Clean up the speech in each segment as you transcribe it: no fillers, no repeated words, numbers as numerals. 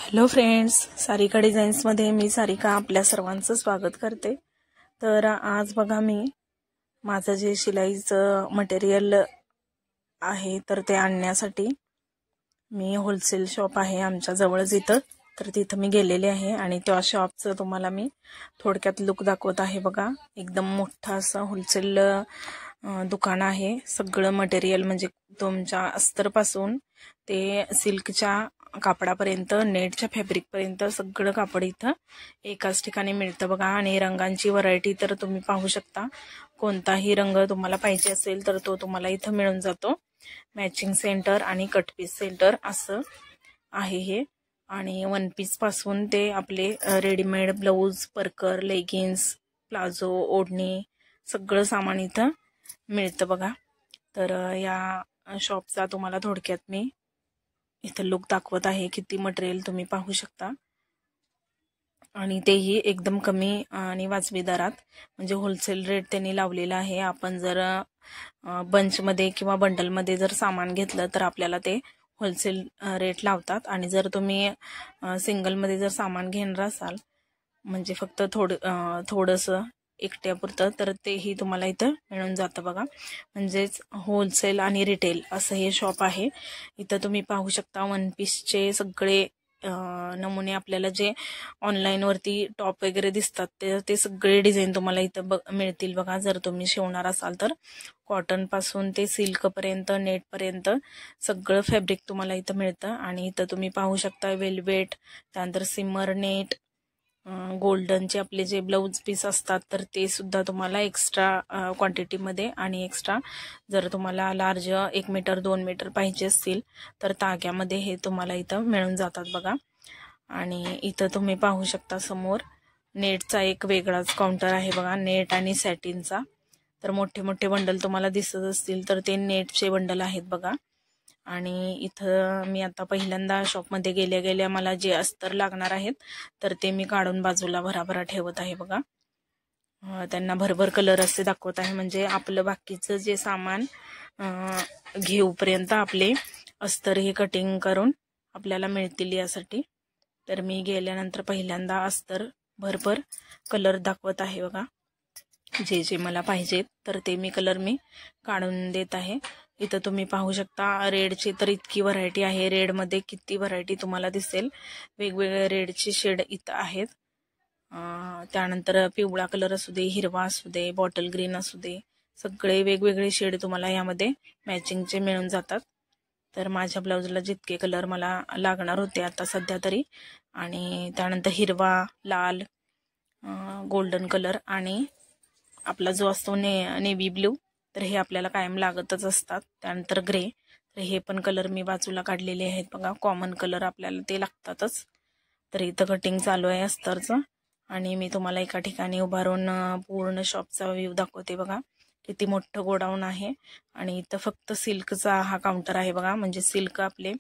Hello friends, Sarika डिझाईन्समध्ये मी सारिका आपल्या सर्वांचं स्वागत करते। तर आज बघा मी माझं जे शिलाईचं मटेरियल आहे तर ते आणण्यासाठी मी होलसेल शॉप आहे आमच्या जवळच इथं, तर तिथं मी गेलेले आहे आणि त्या शॉपचं तुम्हाला मी थोडक्यात लुक दाखवत आहे। बघा, एकदम मोठं असं होलसेल दुकान आहे। सगळं मटेरियल म्हणजे तुमच्या अस्तरपासून ते सिल्कच्या कापडापर्यंत, नेटच्या फॅब्रिक पर्यंत सगळं कापड इथं एकाच ठिकाणी मिळतं बघा। आणि रंगांची व्हरायटी तर तुम्ही पाहू शकता, कोणताही रंग तुम्हाला पाहिजे असेल तर तो तुम्हाला इथं मिळून जातो। मॅचिंग सेंटर आणि कट पीस सेंटर असं आहे हे। आणि वन पीस पासून ते आपले रेडीमेड ब्लाऊज, परकर, लेगिन्स, प्लाझो, ओढणी सगळं सामान इथं मिळतं बघा। तर या शॉपचा तुम्हाला थोडक्यात मी इथं लुक दाखवत आहे। किती मटेरियल तुम्ही पाहू शकता आणि तेही एकदम कमी आणि वाजवी दरात, म्हणजे होलसेल रेट त्यांनी लावलेला आहे। आपण जर बंचमध्ये किंवा बंडलमध्ये जर सामान घेतलं तर आपल्याला ते होलसेल रेट लावतात, आणि जर तुम्ही सिंगलमध्ये जर सामान घेणार असाल म्हणजे फक्त थोडंसं एकट्यापुरतं तर तेही तुम्हाला इथं मिळून जातं बघा। म्हणजेच होलसेल आणि रिटेल असं हे शॉप आहे। इथं तुम्ही पाहू शकता वन पीसचे सगळे नमुने, आपल्याला जे ऑनलाईन वरती टॉप वगैरे दिसतात ते सगळे डिझाईन तुम्हाला इथं मिळतील बघा। जर तुम्ही शिवणार असाल तर कॉटन पासून ते सिल्क पर्यंत, नेट पर्यंत सगळं फॅब्रिक तुम्हाला इथं मिळतं। आणि इथं तुम्ही पाहू शकता वेलवेट, त्यानंतर सिमर नेट, गोल्डनचे आपले जे ब्लाऊज पीस असतात तर ते सुद्धा तुम्हाला एक्स्ट्रा क्वांटिटीमध्ये, आणि एक्स्ट्रा जर तुम्हाला लार्ज 1 मीटर 2 मीटर पाहिजे असतील तर ताग्यामध्ये हे तुम्हाला इथं मिळून जातात बघा। आणि इथं तुम्ही पाहू शकता समोर नेटचा एक वेगळाच काउंटर आहे बघा, नेट आणि सॅटिनचा। तर मोठे मोठे बंडल तुम्हाला दिसत असतील तर ते नेटचे बंडल आहेत बघा। आणि इथं मी आता पहिल्यांदा शॉपमध्ये गेल्या मला जे अस्तर लागणार आहेत तर ते मी काढून बाजूला भराभरा ठेवत आहे बघा। त्यांना भरभर कलर असे दाखवत आहे, म्हणजे आपलं बाकीचं जे सामान घेऊपर्यंत आपले अस्तर हे कटिंग करून आपल्याला मिळतील यासाठी। तर मी गेल्यानंतर पहिल्यांदा अस्तर भरभर कलर दाखवत आहे बघा। जे जे मला पाहिजेत तर ते कलर मी काढून देत आहे। इथं तुम्ही पाहू शकता रेडची तर इतकी व्हरायटी आहे, रेडमध्ये किती व्हरायटी तुम्हाला दिसेल, वेगवेगळे रेडचे शेड इथं आहेत। त्यानंतर पिवळा कलर असू दे, हिरवा असू दे, बॉटल ग्रीन असू दे, सगळे वेगवेगळे शेड तुम्हाला यामध्ये मॅचिंगचे मिळून जातात। तर माझ्या ब्लाऊजला जितके कलर मला लागणार होते आता सध्या तरी, आणि त्यानंतर हिरवा, लाल, गोल्डन कलर आणि आपला जो असतो नेव्ही ब्ल्यू, तर हे आपल्याला कायम लागतच असतात। त्यानंतर ग्रे, तर हे पण कलर मी बाजूला काढलेले आहेत बघा, कॉमन कलर आपल्याला ते लागतातच। तर इथं कटिंग चालू आहे अस्तरचं, आणि मी तुम्हाला एका ठिकाणी उभारून पूर्ण शॉपचा व्ह्यू दाखवते बघा। किती मोठं गोडाऊन आहे, आणि इथं फक्त सिल्कचा हा काउंटर आहे बघा। म्हणजे सिल्क आपले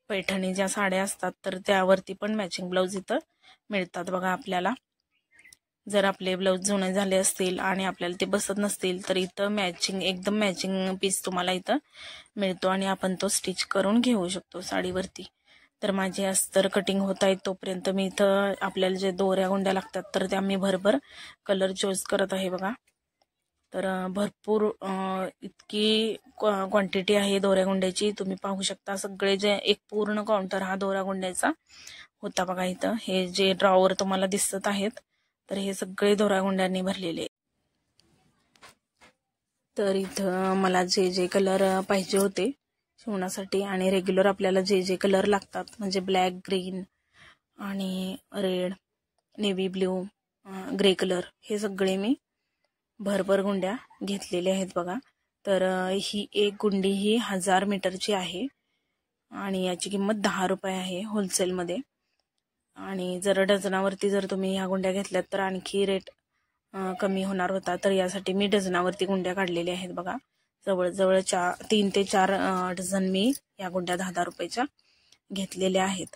पैठणी ज्या साड्या असतात तर त्यावरती पण मॅचिंग ब्लाऊज इथं मिळतात बघा आपल्याला। जर आपले ब्लाऊज जुने झाले असतील आणि आपल्याला ते बसत नसतील तर इथं मॅचिंग, एकदम मॅचिंग पीस तुम्हाला इथं मिळतो, आणि आपण तो स्टिच करून घेऊ शकतो साडीवरती। तर माझे अस्तर कटिंग होत आहेत तोपर्यंत मी इथं आपल्याला जे दोऱ्या गुंड्या लागतात तर त्या मी भरभर कलर चॉईस करत आहे बघा। तर भरपूर इतकी क्वांटिटी आहे दोऱ्या गुंड्याची, तुम्ही पाहू शकता। सगळे जे एक पूर्ण काउंटर हा दोरा गुंड्याचा होता बघा। इथं हे जे ड्रॉवर तुम्हाला दिसत आहेत तर हे सगळे दोरा गुंड्यांनी भरलेले। तर इथं मला जे जे कलर पाहिजे होते शिवण्यासाठी, आणि रेग्युलर आपल्याला जे जे कलर लागतात म्हणजे ब्लॅक, ग्रीन आणि red, navy blue, grey colour, हे सगळे मी भरभर गुंड्या घेतलेल्या आहेत बघा। तर ही एक गुंडी ही 1000 मीटरची आहे, आणि याची किंमत 10 रुपये आहे होलसेलमध्ये। आणि जर डझनावरती जर तुम्ही ह्या गुंड्या घेतल्यात तर आणखी रेट कमी होणार होता, तर यासाठी मी डझनावरती गुंड्या काढलेल्या आहेत बघा। जवळजवळ 3 ते 4 डझन मी या गुंड्या 10-10 रुपयाच्या घेतलेल्या आहेत।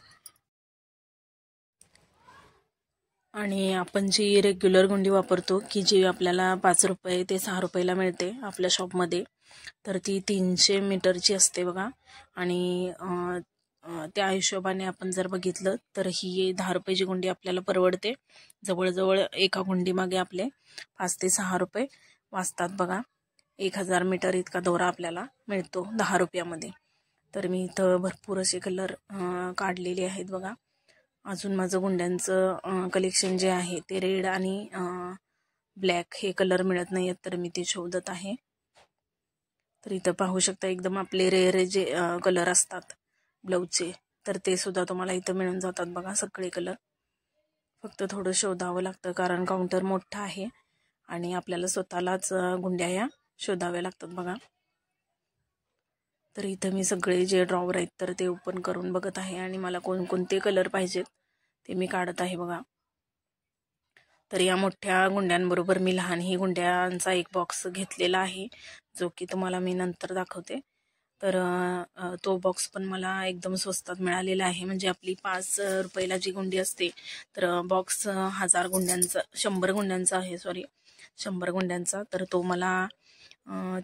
आणि आपण जी रेग्युलर गुंडी वापरतो की जी आपल्याला 5 रुपये ते 6 रुपयाला मिळते आपल्या शॉपमध्ये, तर ती 300 मीटरची असते बघा। आणि त्या हिशोबाने आपण जर बघितलं तर ही 10 रुपयाची गुंडी आपल्याला परवडते. जवळजवळ एका गुंडीमागे आपले 5 ते 6 रुपये वाचतात बघा. 1000 मीटर इतका दोरा आपल्याला मिळतो 10 रुपयामध्ये. तर मी इथं भरपूर असे कलर काढलेले आहेत बघा. अजून माझं गुंड्यांचं कलेक्शन जे आहे ते रेड आणि ब्लॅक हे कलर मिळत नाहीत, तर मी ते शोधत आहे. तर इथं पाहू शकता एकदम आपले रेअर जे कलर असतात ब्लाऊजचे, तर ते सुद्धा तुम्हाला इथं मिळून जातात बघा सगळे कलर. फक्त थोडं शोधावं लागतं कारण काउंटर मोठा आहे आणि आपल्याला स्वतःलाच गुंड्या या शोधाव्या लागतात बघा. तर इथं मी सगळे जे ड्रॉवर आहेत तर ते ओपन करून बघत आहे आणि मला कोणकोणते कलर पाहिजेत ते मी काढत आहे बघा. तर या मोठ्या गुंड्यांबरोबर मी लहानही गुंड्यांचा एक बॉक्स घेतलेला आहे, जो की तुम्हाला मी नंतर दाखवते. तर तो बॉक्स पण मला एकदम स्वस्तात मिळालेला आहे. म्हणजे आपली 5 रुपयाला जी गुंडी असते तर बॉक्स 1000 गुंड्यांचा 100 गुंड्यांचा आहे, 100 गुंड्यांचा. तर तो मला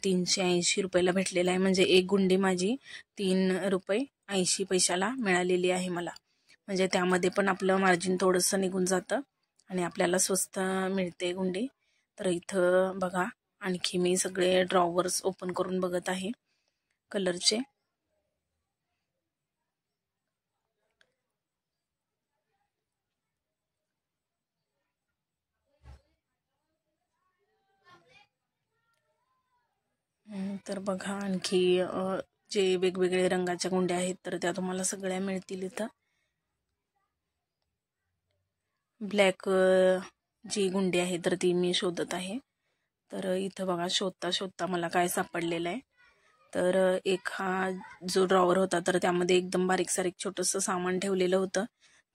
380 रुपयाला भेटलेला आहे. म्हणजे एक गुंडी माझी 3 रुपये 80 पैशाला मिळालेली आहे मला. म्हणजे त्यामध्ये पण आपलं मार्जिन थोडंसं निघून जातं आणि आपल्याला स्वस्त मिळते गुंडी. तर इथं बघा आणखी मी सगळे ड्रॉवर्स ओपन करून बघत आहे कलरचे. तर बघा आणखी जे वेगवेगळे रंगाच्या गुंड्या आहेत तर त्या तुम्हाला सगळ्या मिळतील इथं. ब्लॅक जी गुंडी आहे तर ती मी शोधत आहे. तर इथं बघा शोधता शोधता मला काय सापडलेलं आहे. तर एक हा जो ड्रॉवर होता तर त्यामध्ये एकदम बारीक सारीक छोटंसं सामान ठेवलेलं होतं.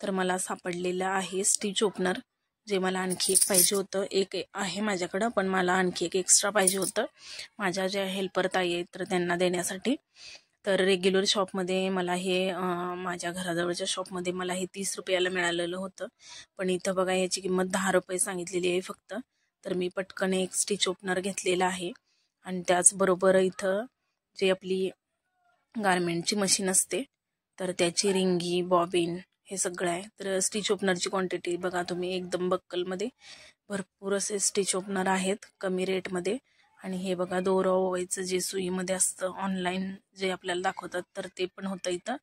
तर मला सापडलेलं आहे स्टिच ओपनर, जे मला आणखी एक पाहिजे होतं. एक आहे माझ्याकडं, पण मला आणखी एक एक्स्ट्रा पाहिजे होतं माझ्या ज्या हेल्पर ताई आहेत तर त्यांना देण्यासाठी. तर रेग्युलर शॉपमध्ये मला हे माझ्या घराजवळच्या शॉपमध्ये मला हे 30 रुपयाला मिळालेलं होतं, पण इथं बघा याची किंमत 10 रुपये सांगितलेली आहे फक्त. तर मी पटकन एक स्टिच ओपनर घेतलेला आहे. आणि त्याचबरोबर इथं जे आपली गारमेंटची मशीन असते तर त्याची रिंगी बॉबिन हे सगळं आहे. तर स्टिच ओपनरची क्वांटिटी बघा तुम्ही, एकदम बक्कलमध्ये भरपूर असे स्टिच ओपनर आहेत कमी रेटमध्ये. आणि हे बघा दोरा ओवायचं जे सुईमध्ये असतं ऑनलाईन जे आपल्याला दाखवतात तर ते पण होतं इथं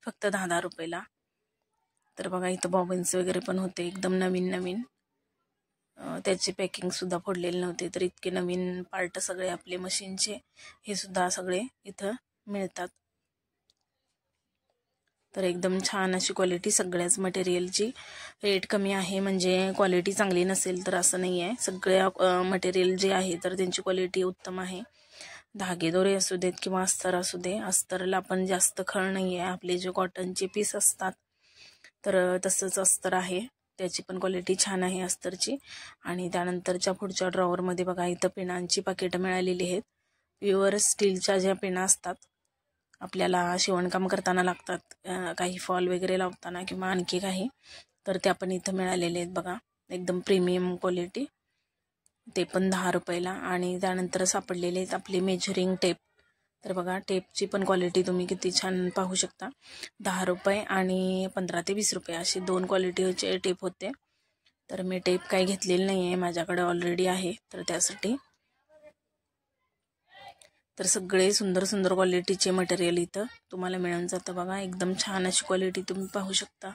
फक्त 10-10 रुपयाला. तर बघा इथं बॉबिन्स वगैरे पण होते एकदम नवीन नवीन, त्याची पॅकिंगसुद्धा फोडलेले नव्हते. तर इतके नवीन पार्ट सगळे आपले मशीनचे हे सुद्धा सगळे इथं मिळतात. तर एकदम छान अशी क्वालिटी सगळ्याच मटेरियलची. रेट कमी आहे म्हणजे क्वालिटी चांगली नसेल तर असं नाही आहे. सगळ्या मटेरियल जे आहे तर त्यांची क्वालिटी उत्तम आहे. धागे दोरे असू देत किंवा अस्तर असू दे, अस्तरला पण जास्त खळ नाही आहे. आपले जे कॉटनचे पीस असतात तर तसंच अस्तर आहे, त्याची पण क्वालिटी छान आहे अस्तरची. आणि त्यानंतरच्या पुढच्या ड्रॉवरमध्ये बघा इथं पिनांची पाकिटं मिळालेली आहेत. प्युअर स्टीलच्या ज्या पिना असतात आपल्याला शिवणकाम करताना लागतात, काही फॉल वगैरे लावताना किंवा आणखी काही, तर त्या पण इथं मिळालेले आहेत बघा एकदम प्रीमियम क्वालिटी, ते पण 10 रुपयाला. आणि त्यानंतर सापडलेले आहेत आपले मेजरिंग टेप. तर बघा टेपची पण क्वालिटी तुम्ही किती छान पाहू शकता. 10 रुपये आणि 15 ते 20 रुपये असे 2 क्वालिटीचे टेप होते. तर मी टेप काही घेतलेली नाही आहे, माझ्याकडे ऑलरेडी आहे तर त्यासाठी. तर सगळे सुंदर सुंदर क्वालिटीचे मटेरियल इथं तुम्हाला मिळून जातं बघा. एकदम छान अशी क्वालिटी तुम्ही पाहू शकता.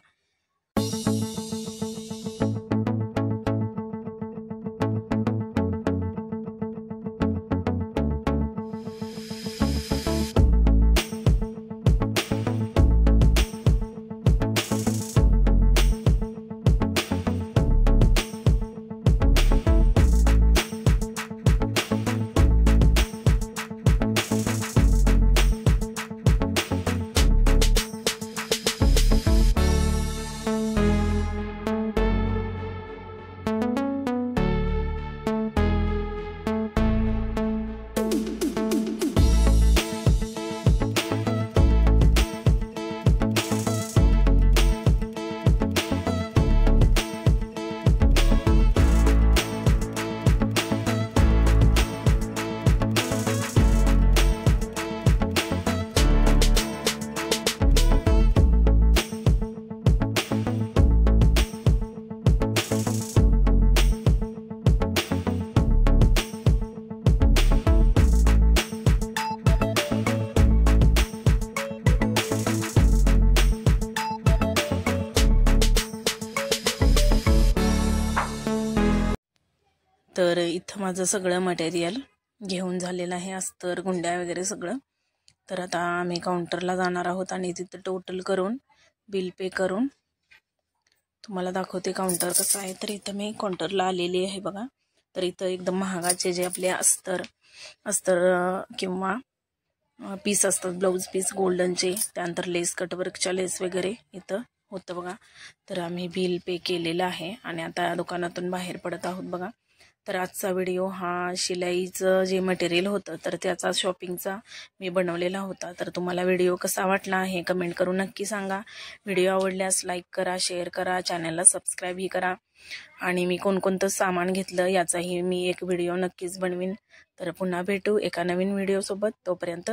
तर इथं माझं सगळं मटेरियल घेऊन झालेलं आहे, अस्तर गुंड्या वगैरे सगळं. तर आता आम्ही काउंटरला जाणार आहोत आणि तिथं टोटल करून बिल पे करून तुम्हाला दाखवते काउंटर कसं आहे. तर इथं मी काउंटरला आलेली आहे बघा. तर इथं एकदम महागाचे जे आपले अस्तर किंवा पीस असतात, ब्लाऊज पीस गोल्डनचे, त्यानंतर लेस कटवर्कच्या लेस वगैरे इथं होतं बघा. तर आम्ही बिल पे केलेलं आहे आणि आता दुकानातून बाहेर पडत आहोत बघा. तर आजचा व्हिडिओ हा शिलाईचं जे मटेरियल होतं तर त्याचा शॉपिंगचा मी बनवलेला होता. तर तुम्हाला व्हिडिओ कसा वाटला हे कमेंट करून नक्की सांगा. व्हिडिओ आवडल्यास लाईक करा, शेअर करा, चॅनलला सबस्क्राईबही करा आणि मी कोणकोणतं सामान घेतलं याचाही मी एक व्हिडिओ नक्कीच बनवीन. तर पुन्हा भेटू एका नवीन व्हिडिओसोबत. तोपर्यंत